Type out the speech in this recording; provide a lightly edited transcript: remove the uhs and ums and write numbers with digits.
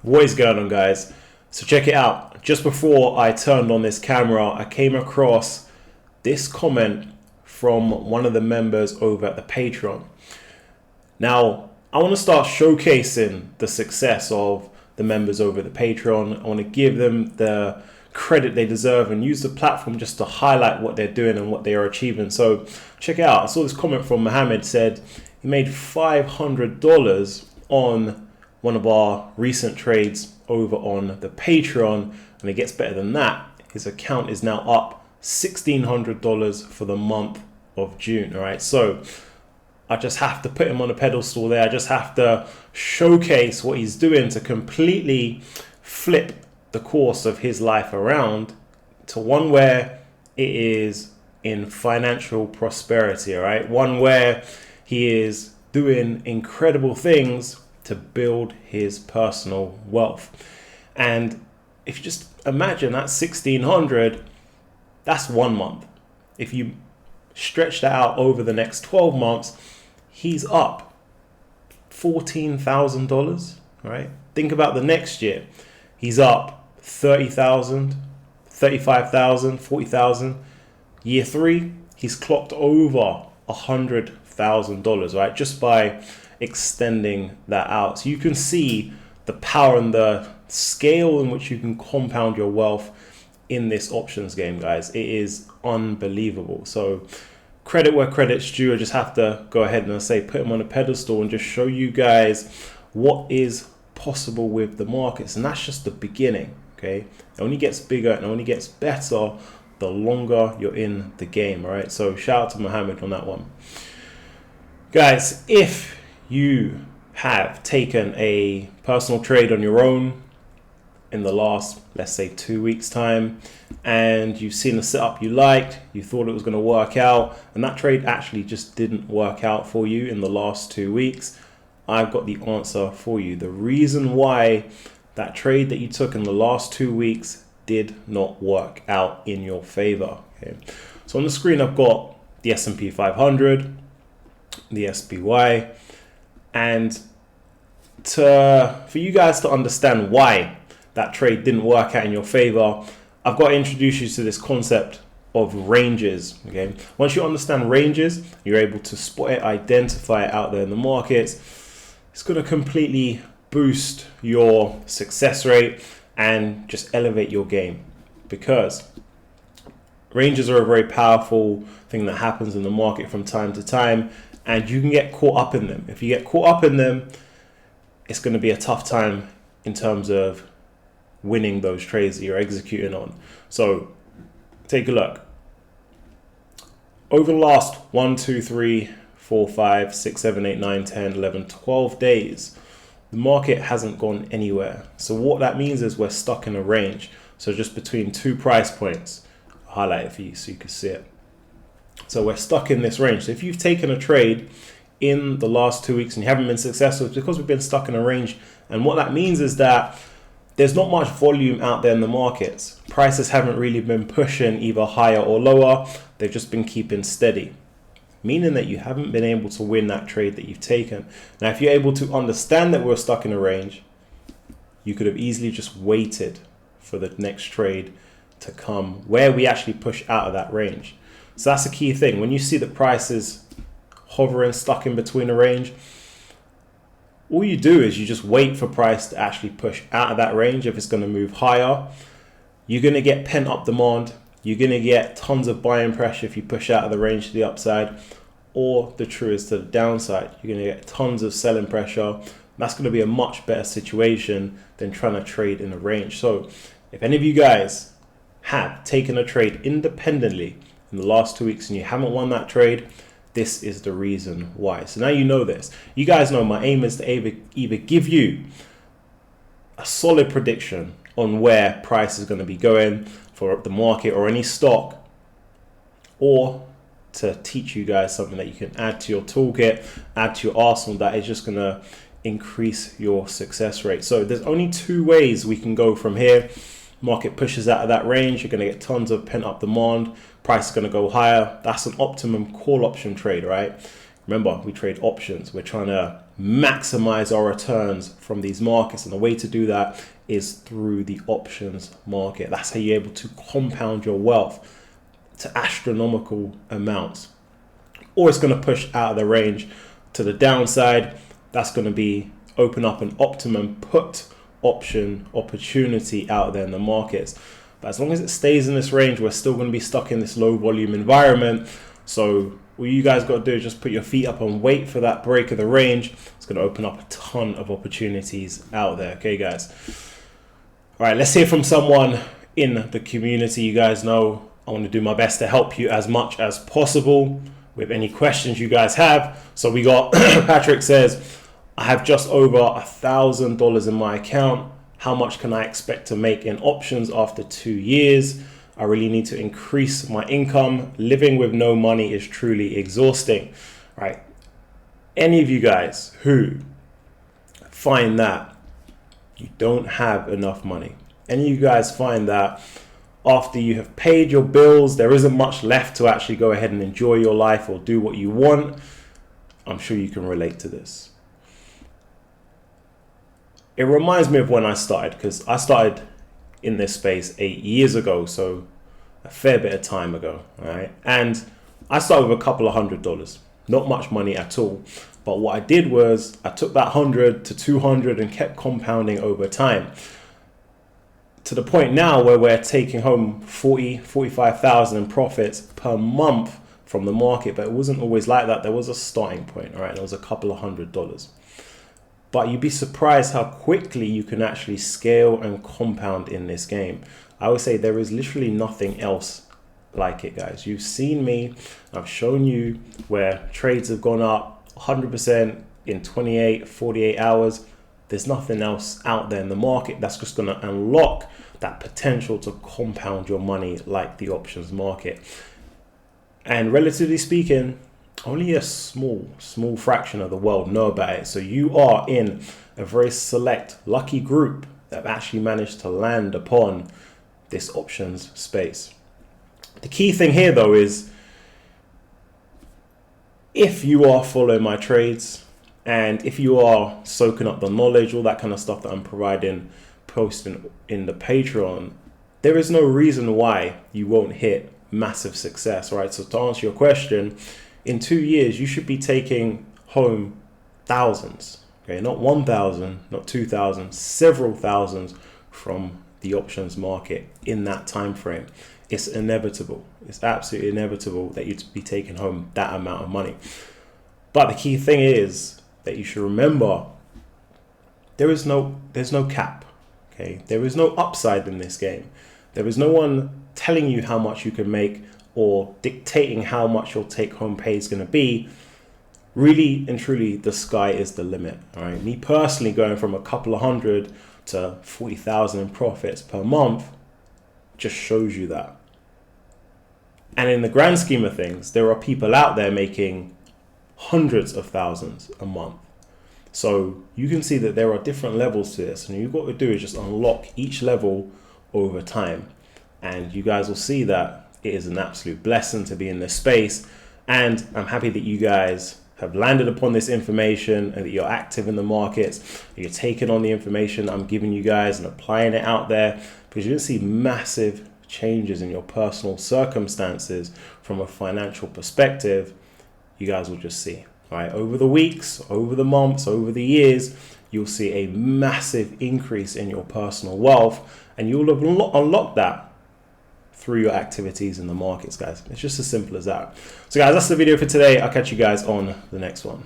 What is going on, guys? So check it out. Just before I turned on this camera, I came across this comment from one of the members over at the Patreon. Now, I want to start showcasing the success of the members over at the Patreon. I want to give them the credit they deserve and use the platform just to highlight what they're doing and what they are achieving. So check it out. I saw this comment from Mohammed. Said he made $500 on one of our recent trades over on the Patreon, and it gets better than that. His account is now up $1,600 for the month of June. All right, so I just have to put him on a pedestal there. I just have to showcase what he's doing to completely flip the course of his life around to one where it is in financial prosperity. All right, one where he is doing incredible things to build his personal wealth. And if you just imagine that 1,600, that's 1 month. If you stretch that out over the next 12 months, he's up $14,000, right? Think about the next year. He's up 30,000, 35,000, 40,000. Year 3, he's clocked over $100,000, right? Just by extending that out. So you can see the power and the scale in which you can compound your wealth in this options game, guys. It is unbelievable. So credit where credit's due. I just have to go ahead and say put him on a pedestal and just show you guys what is possible with the markets. And that's just the beginning, okay? It only gets bigger and only gets better the longer you're in the game, all right? So shout out to Mohammed on that one. Guys, if you have taken a personal trade on your own in the last, let's say, 2 weeks time, and you've seen the setup you liked, you thought it was going to work out, and that trade actually just didn't work out for you in the last 2 weeks, I've got the answer for you. The reason why that trade that you took in the last 2 weeks did not work out in your favor. Okay. So on the screen, I've got the S&P 500, the SPY, and for you guys to understand why that trade didn't work out in your favor, I've got to introduce you to this concept of ranges. Okay, once you understand ranges, you're able to spot it, identify it out there in the markets. It's going to completely boost your success rate and just elevate your game, because ranges are a very powerful thing that happens in the market from time to time, and you can get caught up in them. If you get caught up in them, it's going to be a tough time in terms of winning those trades that you're executing on. So take a look. Over the last 1, 2, 3, 4, 5, 6, 7, 8, 9, 10, 11, 12 days, the market hasn't gone anywhere. So what that means is we're stuck in a range. So just between 2 price points. I'll highlight it for you so you can see it. So we're stuck in this range. So if you've taken a trade in the last 2 weeks and you haven't been successful, it's because we've been stuck in a range. And what that means is that there's not much volume out there in the markets. Prices haven't really been pushing either higher or lower. They've just been keeping steady, meaning that you haven't been able to win that trade that you've taken. Now, if you're able to understand that we're stuck in a range, you could have easily just waited for the next trade to come where we actually push out of that range. So that's the key thing. When you see the prices hovering, stuck in between a range, all you do is you just wait for price to actually push out of that range. If it's going to move higher, you're going to get pent up demand. You're going to get tons of buying pressure if you push out of the range to the upside, or the truest to the downside. You're going to get tons of selling pressure. That's going to be a much better situation than trying to trade in a range. So if any of you guys have taken a trade independently in the last 2 weeks and you haven't won that trade, this is the reason why. So now you know this. You guys know my aim is to either give you a solid prediction on where price is going to be going for the market or any stock, or to teach you guys something that you can add to your toolkit, add to your arsenal that is just going to increase your success rate. So there's only 2 ways we can go from here. Market pushes out of that range, you're going to get tons of pent up demand, price is going to go higher. That's an optimum call option trade, right? Remember, we trade options. We're trying to maximize our returns from these markets. And the way to do that is through the options market. That's how you're able to compound your wealth to astronomical amounts. Or it's going to push out of the range to the downside. That's going to be open up an optimum put option opportunity out there in the markets. But as long as it stays in this range, we're still going to be stuck in this low volume environment. So all you guys got to do is just put your feet up and wait for that break of the range. It's going to open up a ton of opportunities out there. Okay, guys. All right, let's hear from someone in the community. You guys know I want to do my best to help you as much as possible with any questions you guys have. So we got Patrick says, I have just over $1,000 in my account. How much can I expect to make in options after 2 years? I really need to increase my income. Living with no money is truly exhausting. Right? Any of you guys who find that you don't have enough money, any of you guys find that after you have paid your bills, there isn't much left to actually go ahead and enjoy your life or do what you want, I'm sure you can relate to this. It reminds me of when I started, because I started in this space 8 years ago, so a fair bit of time ago, right? And I started with a couple of $100, not much money at all. But what I did was I took that 100 to 200 and kept compounding over time, to the point now where we're taking home 45,000 in profits per month from the market. But it wasn't always like that. There was a starting point, all right? There was a couple of $100. But you'd be surprised how quickly you can actually scale and compound in this game. I would say there is literally nothing else like it, guys. You've seen me. I've shown you where trades have gone up 100% in 28, 48 hours. There's nothing else out there in the market that's just going to unlock that potential to compound your money like the options market. And relatively speaking, only a small fraction of the world know about it. So you are in a very select, lucky group that have actually managed to land upon this options space. The key thing here, though, is if you are following my trades and if you are soaking up the knowledge, all that kind of stuff that I'm providing, posting in the Patreon, there is no reason why you won't hit massive success, right? So to answer your question, in 2 years, you should be taking home thousands, okay? Not 1,000, not 2,000, several thousands from the options market in that time frame. It's inevitable. It's absolutely inevitable that you'd be taking home that amount of money. But the key thing is that you should remember there's no cap, okay? There is no upside in this game. There is no one telling you how much you can make or dictating how much your take-home pay is going to be. Really and truly, the sky is the limit. All right. Me personally, going from a couple of hundred to 40,000 in profits per month just shows you that. And in the grand scheme of things, there are people out there making hundreds of thousands a month. So you can see that there are different levels to this, and you've got to do is just unlock each level over time. And you guys will see that it is an absolute blessing to be in this space. And I'm happy that you guys have landed upon this information and that you're active in the markets. You're taking on the information I'm giving you guys and applying it out there, because you're going to see massive changes in your personal circumstances from a financial perspective. You guys will just see, right? Over the weeks, over the months, over the years, you'll see a massive increase in your personal wealth, and you'll have unlocked that through your activities in the markets, guys. It's just as simple as that. So guys, that's the video for today. I'll catch you guys on the next one.